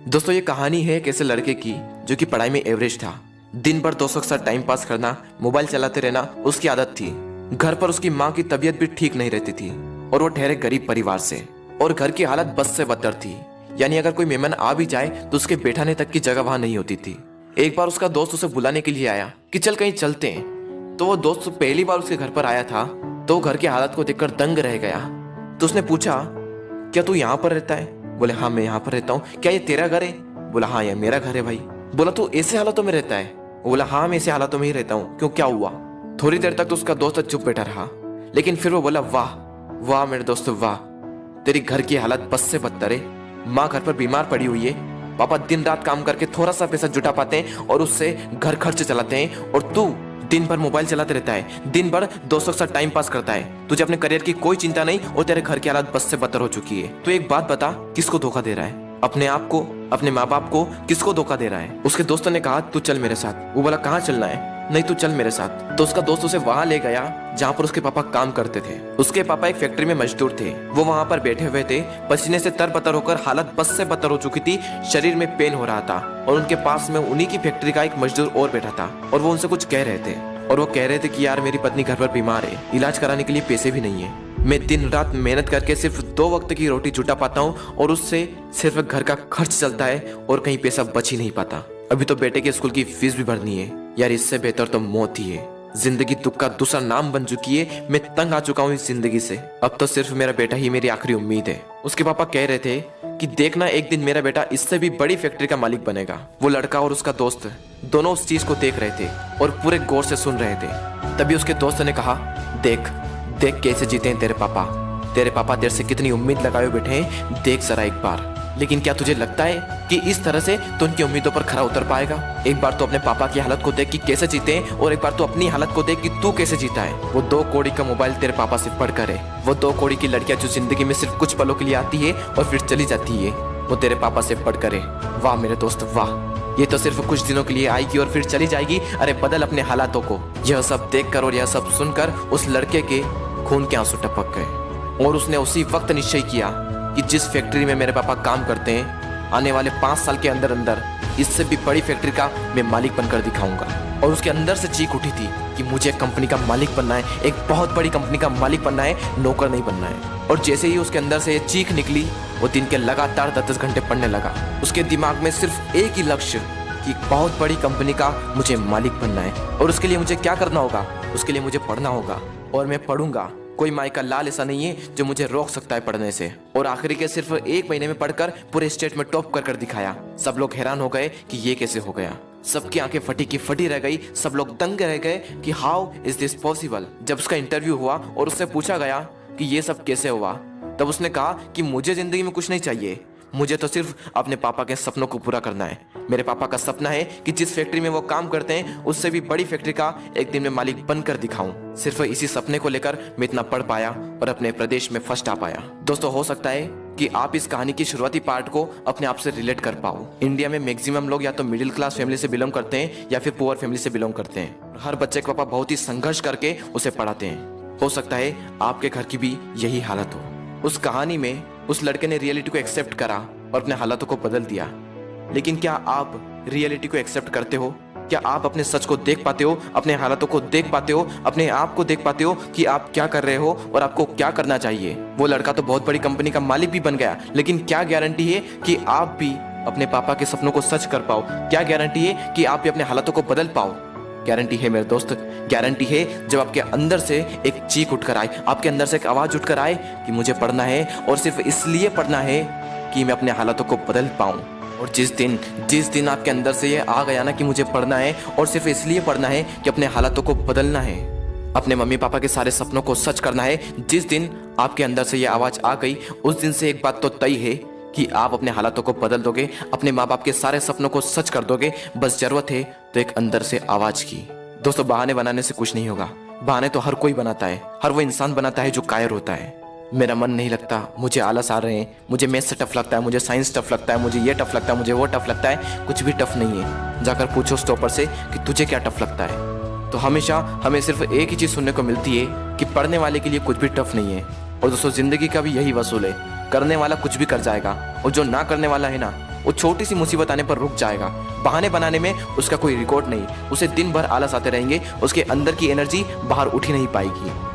दोस्तों ये कहानी है एक ऐसे लड़के की जो कि पढ़ाई में एवरेज था। दिन भर दोस्तों के साथ टाइम पास करना, मोबाइल चलाते रहना उसकी आदत थी। घर पर उसकी माँ की तबीयत भी ठीक नहीं रहती थी और वो ठहरे गरीब परिवार से, और घर की हालत बद से बदतर थी। यानी अगर कोई मेहमान आ भी जाए तो उसके बैठाने तक की जगह वहां नहीं होती थी। एक बार उसका दोस्त उसे बुलाने के लिए आया कि चल कहीं चलते हैं। तो वो दोस्त पहली बार उसके घर पर आया था तो घर की हालत को देखकर दंग रह गया। तो उसने पूछा, क्या तू यहाँ पर रहता है? बोले हाँ मैं यहाँ पर रहता हूँ। क्या ये तेरा घर है? बोला हाँ ये मेरा घर है भाई। बोला तू ऐसे हालातों में रहता है? वो बोला हाँ मैं ऐसे हालातों में ही रहता हूँ। क्यों, क्या हुआ? थोड़ी देर तक तो उसका दोस्त चुप बैठा रहा, लेकिन फिर वो बोला वाह वाह मेरे दोस्त वाह, तेरी घर की हालत बस से बदतर है। माँ घर पर बीमार पड़ी हुई है, पापा दिन रात काम करके थोड़ा सा पैसा जुटा पाते हैं और उससे घर खर्च चलाते हैं, और तू दिन भर मोबाइल चलाते रहता है, दिन भर दोस्तों के साथ टाइम पास करता है। तुझे अपने करियर की कोई चिंता नहीं और तेरे घर की हालत बस से बदतर हो चुकी है। तो एक बात बता, किसको धोखा दे रहा है? अपने आप को, अपने माँ बाप को? किसको धोखा दे रहा है? उसके दोस्तों ने कहा तू चल मेरे साथ। वो बोला कहाँ चलना है? नहीं तू चल मेरे साथ। तो उसका दोस्त उसे वहां ले गया जहां पर उसके पापा काम करते थे। उसके पापा एक फैक्ट्री में मजदूर थे। वो वहां पर बैठे हुए थे, पसीने से तरबतर होकर हालत बस से बदतर हो चुकी थी, शरीर में पेन हो रहा था, और उनके पास में उन्हीं की फैक्ट्री का एक मजदूर और बैठा था और वो उनसे कुछ कह रहे थे। और वो कह रहे थे कि यार मेरी पत्नी घर पर बीमार है, इलाज कराने के लिए पैसे भी नहीं है। मैं दिन रात मेहनत करके सिर्फ 2 वक्त की रोटी जुटा पाता हूँ और उससे सिर्फ घर का खर्च चलता है और कहीं पैसा बच ही नहीं पाता। अभी तो बेटे के स्कूल की फीस भी भरनी है। यार इससे बेहतर तो मौत ही है। जिंदगी दुख का दूसरा नाम बन चुकी है। मैं तंग आ चुका हूँ इस जिंदगी से। अब तो सिर्फ मेरा बेटा ही मेरी आखिरी उम्मीद है। उसके पापा कह रहे थे कि देखना एक दिन मेरा बेटा इससे भी बड़ी फैक्ट्री का मालिक बनेगा। वो लड़का और उसका दोस्त दोनों उस चीज को देख रहे थे और पूरे गौर से सुन रहे थे। तभी उसके दोस्त ने कहा, देख देख कैसे जीते हैं तेरे पापा। तेरे पापा तेरे से कितनी उम्मीद लगाए बैठे हैं, देख जरा एक बार। लेकिन क्या तुझे लगता है कि इस तरह से तो उनकी उम्मीदों पर खरा उतर पाएगा? एक बार तो अपने पापा की हालत को देख कि कैसे जीते हैं, और एक बार तो अपनी हालत को देख कि तू कैसे जीता है। वो 2 कौड़ी का मोबाइल तेरे पापा से पढ़कर है। वो 2 कौड़ी की लड़कियां जो जिंदगी में सिर्फ कुछ पलों के लिए आती है और फिर चली जाती है, वो तेरे पापा से पढ़कर है। वाह मेरे दोस्त वाह, ये तो सिर्फ कुछ दिनों के लिए आएगी और फिर चली जाएगी। अरे बदल अपने हालातों को। यह सब देखकर और यह सब सुनकर उस लड़के के खून के आंसू टपक गए, और उसने उसी वक्त निश्चय किया कि जिस फैक्ट्री में मेरे पापा काम करते हैं, आने वाले 5 साल के अंदर अंदर इससे भी बड़ी फैक्ट्री का मैं मालिक बनकर दिखाऊंगा। और उसके अंदर से चीख उठी थी कि मुझे कंपनी का मालिक बनना है, एक बहुत बड़ी कंपनी का मालिक बनना है, नौकर नहीं बनना है। और जैसे ही उसके अंदर से ये चीख निकली, वो दिन के लगातार 10-10 घंटे पढ़ने लगा। उसके दिमाग में सिर्फ एक ही लक्ष्य कि बहुत बड़ी कंपनी का मुझे मालिक बनना है। और उसके लिए मुझे क्या करना होगा? उसके लिए मुझे पढ़ना होगा, और मैं पढ़ूंगा। कोई माई का लाल ऐसा नहीं है जो मुझे रोक सकता है पढ़ने से। और आखिरी के सिर्फ 1 महीने में पढ़कर पूरे स्टेट में टॉप कर दिखाया। सब लोग हैरान हो गए कि ये कैसे हो गया। सबकी आंखें फटी की फटी रह गई। सब लोग दंग रह गए कि हाउ इज दिस पॉसिबल। जब उसका इंटरव्यू हुआ और उससे पूछा गया कि ये सब कैसे हुआ, तब उसने कहा कि मुझे जिंदगी में कुछ नहीं चाहिए, मुझे तो सिर्फ अपने पापा के सपनों को पूरा करना है। मेरे पापा का सपना है कि जिस फैक्ट्री में वो काम करते हैं उससे भी बड़ी फैक्ट्री का एक दिन में मालिक बनकर दिखाऊं। सिर्फ इसी सपने को लेकर मैं इतना पढ़ पाया और अपने प्रदेश में फर्स्ट आ पाया। दोस्तों हो सकता है कि आप इस कहानी की शुरुआती पार्ट को अपने आप से रिलेट कर पाओ। इंडिया में मैक्सिमम लोग या तो मिडिल क्लास फैमिली से बिलोंग करते हैं या फिर पुअर फैमिली से बिलोंग करते हैं। हर बच्चे के पापा बहुत ही संघर्ष करके उसे पढ़ाते हैं। हो सकता है आपके घर की भी यही हालत हो। उस कहानी में उस लड़के ने रियलिटी को एक्सेप्ट करा और अपने हालातों को बदल दिया। लेकिन क्या आप रियलिटी को एक्सेप्ट करते हो? क्या आप अपने सच को देख पाते हो, अपने हालातों को देख पाते हो, अपने आप को देख पाते हो कि आप क्या कर रहे हो और आपको क्या करना चाहिए? वो लड़का तो बहुत बड़ी कंपनी का मालिक भी बन गया, लेकिन क्या गारंटी है कि आप भी अपने पापा के सपनों को सच कर पाओ? क्या गारंटी है कि आप भी अपने हालातों को बदल पाओ? गारंटी है मेरे दोस्त, गारंटी है जब आपके अंदर से एक चीख उठकर आए, आपके अंदर से एक आवाज उठकर आए कि मुझे पढ़ना है, और सिर्फ इसलिए पढ़ना है कि मैं अपने हालातों को बदल पाऊं। और जिस दिन आपके अंदर से ये आ गया ना कि मुझे पढ़ना है और सिर्फ इसलिए पढ़ना है कि अपने हालातों को बदलना है, अपने मम्मी पापा के सारे सपनों को सच करना है, जिस दिन आपके अंदर से ये आवाज आ गई, उस दिन से एक बात तो तय है कि आप अपने हालातों को बदल दोगे, अपने माँ बाप के सारे सपनों को सच कर दोगे। बस जरूरत है तो एक अंदर से आवाज की। दोस्तों बहाने बनाने से कुछ नहीं होगा। बहाने तो हर कोई बनाता है, हर वो इंसान बनाता है जो कायर होता है। मेरा मन नहीं लगता, मुझे आलस आ रहे हैं, मुझे मैथ्स से टफ लगता है, मुझे साइंस टफ लगता है, मुझे ये टफ लगता है, मुझे वो टफ लगता है। कुछ भी टफ नहीं है। जाकर पूछो स्टॉपर से कि तुझे क्या टफ लगता है, तो हमेशा हमें सिर्फ एक ही चीज सुनने को मिलती है कि पढ़ने वाले के लिए कुछ भी टफ नहीं है। और दोस्तों जिंदगी का भी यही वसूल है, करने वाला कुछ भी कर जाएगा, और जो ना करने वाला है ना, वो छोटी सी मुसीबत आने पर रुक जाएगा। बहाने बनाने में उसका कोई रिकॉर्ड नहीं, उसे दिन भर आलस आते रहेंगे, उसके अंदर की एनर्जी बाहर उठ ही नहीं पाएगी।